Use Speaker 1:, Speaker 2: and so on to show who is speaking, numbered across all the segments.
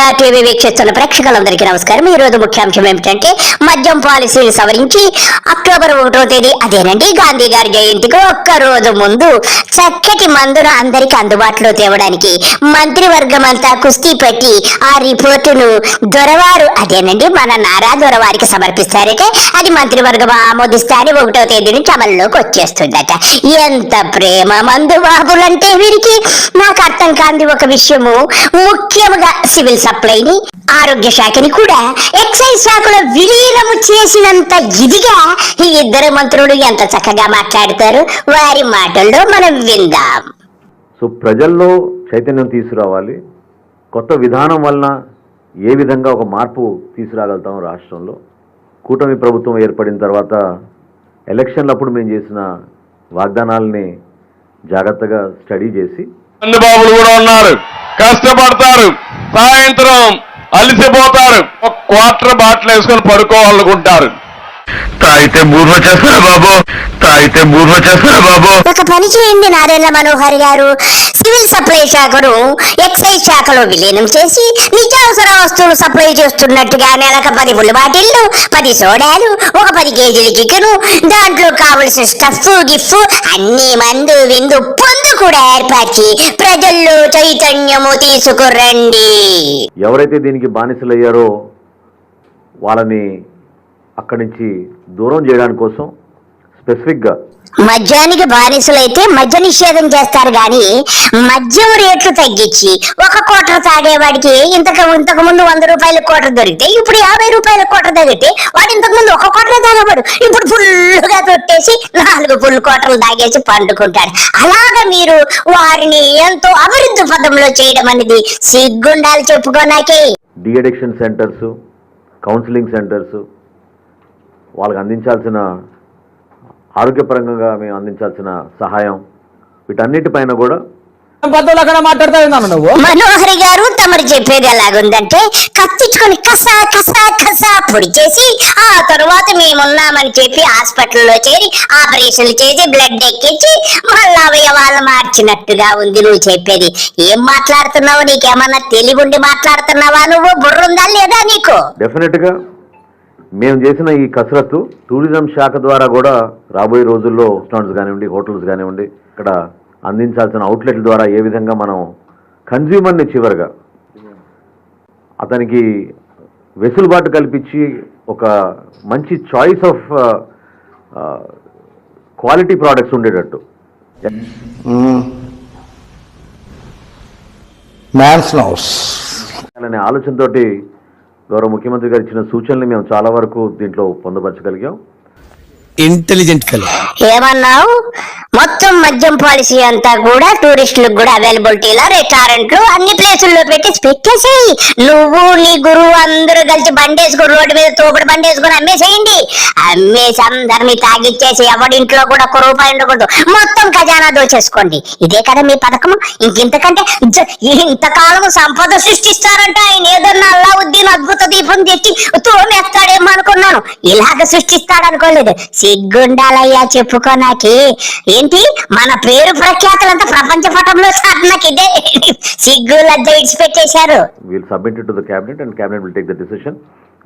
Speaker 1: India TV వీక్షిస్తున్న ప్రేక్షకులందరికీ నమస్కారం. ఈ రోజు ముఖ్యాంశం ఏమిటంటే మద్యం పాలసీని సవరించి అక్టోబర్ 1వ తేదీ అదేనండి గాంధీ గారి జయంతికి ఒక్క రోజు ముందు చక్కటి మందును అందరికి అందుబాటులో తేవడానికి మంత్రివర్గం అంతా కుస్తీ పెట్టి ఆ రిపోర్టును దొరవారు అదేనండి మన నారా దొరవారికి సమర్పిస్తారట. అది మంత్రివర్గం ఆమోదిస్తే 1వ తేదీ నుంచి అమల్లోకి వచ్చేస్తుందట. ఎంత ప్రేమ మందు బాబులంటే వీరికి. నాకు అర్థం కాంది ఒక విషయము, ముఖ్యంగా సివిల్ సప్లైని ఆరోగ్య శాఖని కూడా ఎక్సైజ్ శాఖలో విలీనము చేసినంత ఇదిగా ఈ ఇద్దరు మంత్రులు ఎంత చక్కగా మాట్లాడతారు. వారి మాటల్లో మనం విందాం.
Speaker 2: సో ప్రజల్లో చైతన్యం తీసుకురావాలి. కొత్త విధానం వలన ఏ విధంగా ఒక మార్పు తీసుకురాగలుగుతాం రాష్ట్రంలో. కూటమి ప్రభుత్వం ఏర్పడిన తర్వాత ఎలక్షన్లప్పుడు మేము చేసిన వాగ్దానాలని జాగ్రత్తగా స్టడీ చేసి
Speaker 3: బాబులు కూడా ఉన్నారు, కష్టపడతారు, సాయంత్రం అలిసిపోతారు, ఒక క్వార్టర్ బాటిల్ వేసుకొని పడుకోవాలనుకుంటారు. తాగితే మూర్వ చేస్తారా బాబు, తాగితే మూర్వ చేస్తారా బాబు.
Speaker 1: ఒక పని చేయండి నారాయణ మనోహర్ గారు, సివిల్ సప్లై శాఖను ఎక్సైజ్ శాఖలో విలీనం చేసి నిత్యావసర వస్తువులు సప్లై చేస్తున్నట్టుగా నెలకు 10 ఫుల్ బాటిళ్లు, 10 సోడాలు, ఒక 10 కేజీల చికెను, దాంట్లో కావలసిన స్టఫ్ గిఫ్ట్ అన్ని మందు విందు పొందు కూడా ఏర్పరిచి ప్రజల్లో చైతన్యము తీసుకురండి.
Speaker 2: ఎవరైతే దీనికి బానిసలయ్యారో వాళ్ళని అక్కడి నుంచి దూరం చేయడానికి కోసం స్పెసిఫిక్గా
Speaker 1: మద్యానికి బానిసలైతే మద్య నిషేధం చేస్తారు గాని మద్యం రేట్లు తగ్గించి ఒక కోటర్ తాగేవాడికి ఇంతకు ముందు 100 రూపాయల కోటర్ దొరికితే ఇప్పుడు 50 రూపాయల కోటర్ తగ్గితే వాడు ఇంతకు ముందు ఒక కోటరే తాగేవాడు ఇప్పుడు ఫుల్గా తొట్టేసి 4 ఫుల్ కోటర్లు తాగేసి పండుకుంటాడు. అలాగా మీరు వారిని ఎంతో అభివృద్ధి పదంలో చేయడం అనేది సిగ్గుండాలి చెప్పుకోనాకే.
Speaker 2: De-addiction centres, counselling centres, వాళ్ళకి అందించాల్సిన ఆరోగ్యపరంగా మేము అందించాల్సిన సహాయం, వీటన్నిటిపైన కూడా
Speaker 1: మనోహరి గారు తమరు చెప్పేది ఎలాగుందంటే కత్తిచ్చుకొని కసా కసా కసా పొడి చేసి ఆ తరువాత మేమున్నామని చెప్పి హాస్పిటల్లో చేరి ఆపరేషన్లు చేసి బ్లడ్ ఎక్కించి మళ్ళా అవయవాలు మార్చినట్టుగా ఉంది నువ్వు చెప్పేది. ఏం మాట్లాడుతున్నావు? నీకేమన్నా తెలివుండి మాట్లాడుతున్నావా? నువ్వు బుర్రుందా లేదా నీకు?
Speaker 2: డెఫినెట్ గా మేము చేసిన ఈ కసరత్తు టూరిజం శాఖ ద్వారా కూడా రాబోయే రోజుల్లో రెస్టారెంట్స్ కానివ్వండి, హోటల్స్ కానివ్వండి, ఇక్కడ అందించాల్సిన అవుట్లెట్ల ద్వారా ఏ విధంగా మనం కన్జ్యూమర్ని చివరిగా అతనికి వెసులుబాటు కల్పించి ఒక మంచి చాయిస్ ఆఫ్ క్వాలిటీ ప్రోడక్ట్స్ ఉండేటట్టు అనే ఆలోచనతోటి గౌరవ ముఖ్యమంత్రి గారు ఇచ్చిన సూచనలు మేము చాలా వరకు దీంట్లో పొందుపరచగలిగాం.
Speaker 4: ఇంటెలిజెంట్
Speaker 1: ఏమన్నావు? మొత్తం మద్యం పాలసీ అంతా కూడా టూరిస్టులకు కూడా అవైలబిలిటీలో రెస్టారెంట్లు అన్ని ప్లేసుల్లో పెట్టేసేయి. నువ్వు నీ గురువు అందరూ కలిసి బండేసుకుని రోడ్డు మీద తోపుడు బండేసుకుని అమ్మేసేయండి. అమ్మేసి అందరినీ తాగిచ్చేసి ఎవడింట్లో కూడా 1 రూపాయి ఉండకూడదు, మొత్తం ఖజానా దోచేసుకోండి. ఇదే కదా మీ పథకం? ఇంతకంటే ఇంతకాలం సంపద సృష్టిస్తారంట ఆయన. ఏదన్నా అల్లావుద్దీన్ అద్భుత దీపం తెచ్చి తోమేస్తాడేమో అనుకున్నాను, ఇలాగ సృష్టిస్తాడనుకోలేదు. సిగ్గుండాలయ్యా చెప్పుకోనాకి. ఏంటి మన పేరు ప్రఖ్యాతులంతా ప్రపంచ పటంలో సాధనకి ఇదే సిగ్గు లజ్జ ఇడిచిపెట్టేశారు.
Speaker 2: We'll submit it to the cabinet and cabinet will take the decision.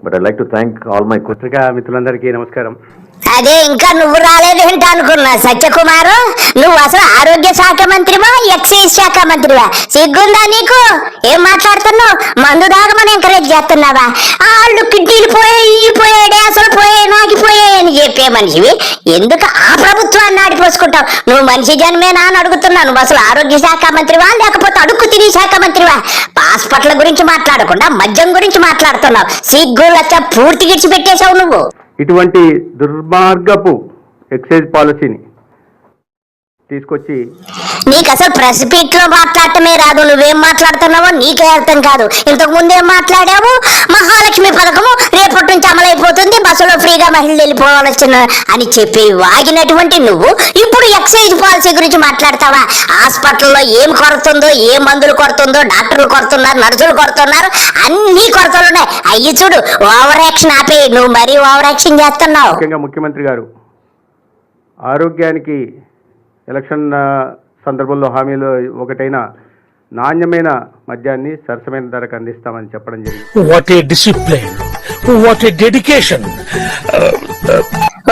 Speaker 2: But I'd like to thank all my పత్రికా మిత్రులందరికీ నమస్కారం.
Speaker 1: అదే ఇంకా నువ్వు రాలేదేంటి అనుకున్నా సత్యకుమారు. నువ్వు అసలు ఆరోగ్య శాఖ మంత్రివా, ఎక్సైజ్ శాఖ మంత్రివా? సిగ్గుందా నీకు? ఏం మాట్లాడుతున్నావు? మందు దాగమని ఎంకరేజ్ చేస్తున్నావా? వాళ్ళు కిడ్నీలు పోయాడే అసలు పోయాయి నాగిపోయాయి అని చెప్పే మనిషివి ఎందుకు ఆ ప్రభుత్వాన్ని ఆడిపోసుకుంటావు? నువ్వు మనిషి జన్మేనా అని అడుగుతున్నాను. నువ్వు అసలు ఆరోగ్య శాఖ మంత్రివా లేకపోతే అడుక్కు తిని శాఖ మంత్రివా? హాస్పిటల్ గురించి మాట్లాడకుండా మద్యం గురించి మాట్లాడుతున్నావు. సిగ్గు లచ్చ పూర్తి గిడిచిపెట్టేశావు నువ్వు.
Speaker 5: ఇటువంటి దుర్మార్గపు ఎక్సైజ్ పాలసీని తీసుకొచ్చి
Speaker 1: నీకు అసలు ప్రెస్ మీట్ లో మాట్లాడటమే రాదు. నువ్వేం మాట్లాడుతున్నావో నీకే అర్థం కాదు. ఇంతకు ముందేం మాట్లాడావు? మహాలక్ష్మి పథకము రేపటి నుంచి అమలైపోతుంది, బస్సులో ఫ్రీగా మహిళలు వెళ్ళిపోవాల్సిన అని చెప్పి వాగినటువంటి నువ్వు ఇప్పుడు ఎక్సైజ్ పాలసీ గురించి మాట్లాడతావా? హాస్పిటల్లో ఏం కొరతుందో, ఏ మందులు కొరతుందో, డాక్టర్లు కొడుతున్నారు, నర్సులు కొడుతున్నారు, అన్ని కొరతలు ఉన్నాయి. అయ్యి చూడు, ఓవర్ యాక్షన్ ఆపే. నువ్వు మరీ ఓవర్ యాక్షన్ చేస్తున్నావు.
Speaker 5: ముఖ్యంగా ముఖ్యమంత్రి గారు ఆరోగ్యానికి ఎలక్షన్ సందర్భంలో హామీలో ఒకటైన నాణ్యమైన మద్యాన్ని సరసమైన ధరకు అందిస్తామని చెప్పడం జరిగింది.
Speaker 4: What a discipline, what a dedication.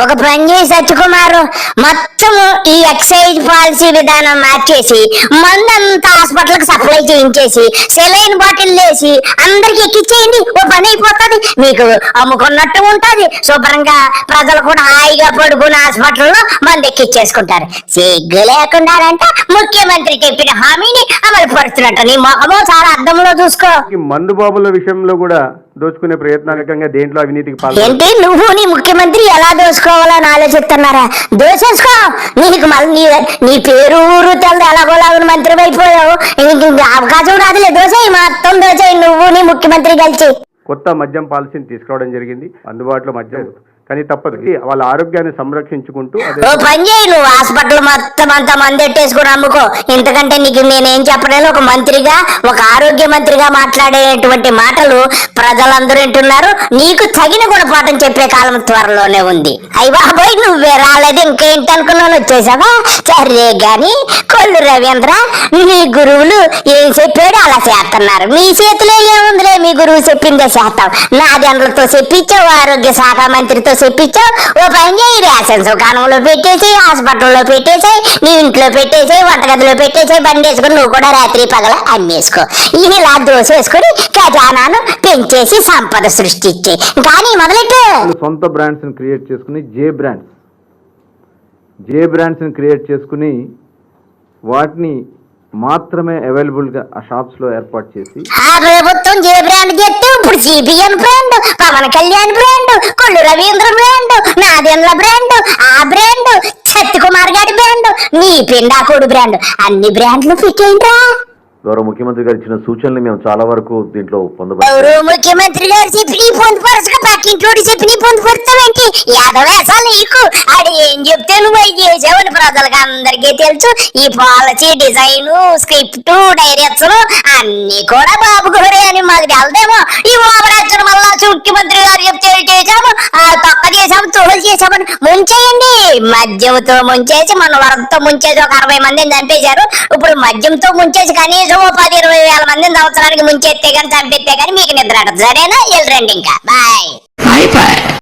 Speaker 1: ఒక పని చేసి సత్యకుమారు, మొత్తం ఈ ఎక్సైజ్ పాలసీ విధానం మార్చేసి మందంతా హాస్పిటల్కి సప్లై చేయించేసి సెలైన్ బాటిల్ వేసి అందరికి ఎక్కిచ్చేయండి, ఓ పని అయిపోతుంది, మీకు అమ్ముకున్నట్టు ఉంటది, శుభ్రంగా ప్రజలు కూడా హాయిగా పడుకుని హాస్పిటల్లో మంది ఎక్కిచ్చేసుకుంటారు. సిగ్గు లేకుండానంటే ముఖ్యమంత్రి చెప్పిన హామీని అమలు పరుస్తున్నట్టు నీ మొహమో చాలా అర్థంలో చూసుకో.
Speaker 5: ఈ మందు బాబుల విషయంలో కూడా దోచుకునే ప్రయత్నానికంగా దేంట్లో అవినీతికి
Speaker 1: ఏంటి నువ్వు నీ ముఖ్యమంత్రి ఎలా దోసుకోవాలని ఆలోచిస్తున్నారా? దోసేసుకో, నీకు మళ్ళీ నీ పేరు ఊరు తెలదు, ఎలాగోలాగా మంత్రి అయిపోయావు, ఇంక అవకాశం రాదులే, దోసేయి, మొత్తం దోసేయి నువ్వు నీ ముఖ్యమంత్రి కలిసి.
Speaker 5: కొత్త మద్యం పాలసీని తీసుకురావడం జరిగింది. అందుబాటులో మద్యం, కానీ తప్పదు, వాళ్ళ ఆరోగ్యాన్ని సంరక్షించుకుంటూ
Speaker 1: ఓ పని చేయి, నువ్వు హాస్పిటల్ మొత్తం అంతా మందెట్టేసుకుని అమ్ముకో. ఎందుకంటే నీకు నేనేం చెప్పలేను, ఒక మంత్రిగా, ఒక ఆరోగ్య మంత్రిగా మాట్లాడేటువంటి మాటలు ప్రజలందరూ వింటున్నారు. నీకు తగిన గుణపాఠం చెప్పే కాలం త్వరలోనే ఉంది. అయ్య బాబోయ్, నువ్వే రాలేదు, ఇంకేంటి అనుకున్నాను, వచ్చేసావా? సరే గాని కొల్లు రవీంద్ర, నీ గురువులు ఏం చెప్పాడు అలా చేస్తున్నారు. మీ చేతిలో ఏముందిలే, మీ గురువు చెప్పిందే చేస్తాం. నాదెండ్లతో చెప్పించావు, ఆరోగ్య శాఖ మంత్రితో చెప్పించావు. ఓ పని చేయి, రేషన్ దుకాణంలో పెట్టేసి, హాస్పిటల్లో పెట్టేసాయి, నీ ఇంట్లో పెట్టేసాయి, వంటగదిలో పెట్టేసాయి, బండి వేసుకుని నువ్వు కూడా రాత్రి పగల అమ్మేసుకో. ఇలా దోసేసుకుని ఖజానాను పెంచేసి సంపద సృష్టించే. కానీ మొదలెట్టు.
Speaker 2: సొంత బ్రాండ్స్ని క్రియేట్ చేసుకుని జే బ్రాండ్స్ని క్రియేట్ చేసుకుని వాటిని మాత్రమే అవైలబుల్గా ఆ షాప్స్లో ఏర్పాటు చేసి,
Speaker 1: ఆ ప్రభుత్వం జే బ్రాండ్ చెప్తే ఇప్పుడు CPM brand, Pawan Kalyan brand, Kollu Ravindra brand, Nadendla brand, ఆ బ్రాండ్, సత్యకుమార్ గారి బ్రాండ్, నీ పిండాకోడు బ్రాండ్, అన్ని బ్రాండ్లు పెట్టేయండిరా.
Speaker 2: గౌరవ ముఖ్యమంత్రి గారు ఇచ్చిన సూచనలు మేము చాలా వరకు దీంట్లో పొందబడి,
Speaker 1: గౌరవ ముఖ్యమంత్రి గారు చెప్పి నీ పొందుపరచక పక్కింటోడి చెప్పి నీ పొందుపరుతావేంటి? యాదవేసాలు నీకు ఆడు ఏం చెప్తే నువ్వు అవి చేసావని ప్రజలకు అందరికీ తెలుసు. ఈ పాలసీ డిజైన్, స్క్రిప్ట్, డైరెక్షన్ అన్ని కూడా బాబు గోరే అని మాకు తెలదేమో. ఈ ఓవరాక్షన్ వల్ల ముఖ్యమంత్రి గారు చెప్తే చేసాము, ఆ తొక్క చేసాము, తోలు చేసామని ముంచేయండి. మద్యంతో ముంచేసి, మన వరదతో ముంచేసి ఒక 60 మందిని చంపేశారు. ఇప్పుడు మద్యంతో ముంచేసి కనీసం 10-20 వేల మందిని సంవత్సరానికి ముంచేస్తే కానీ చంపేస్తే కానీ మీకు నిద్ర. సరేనా? వెళ్ళండి ఇంకా. బాయ్.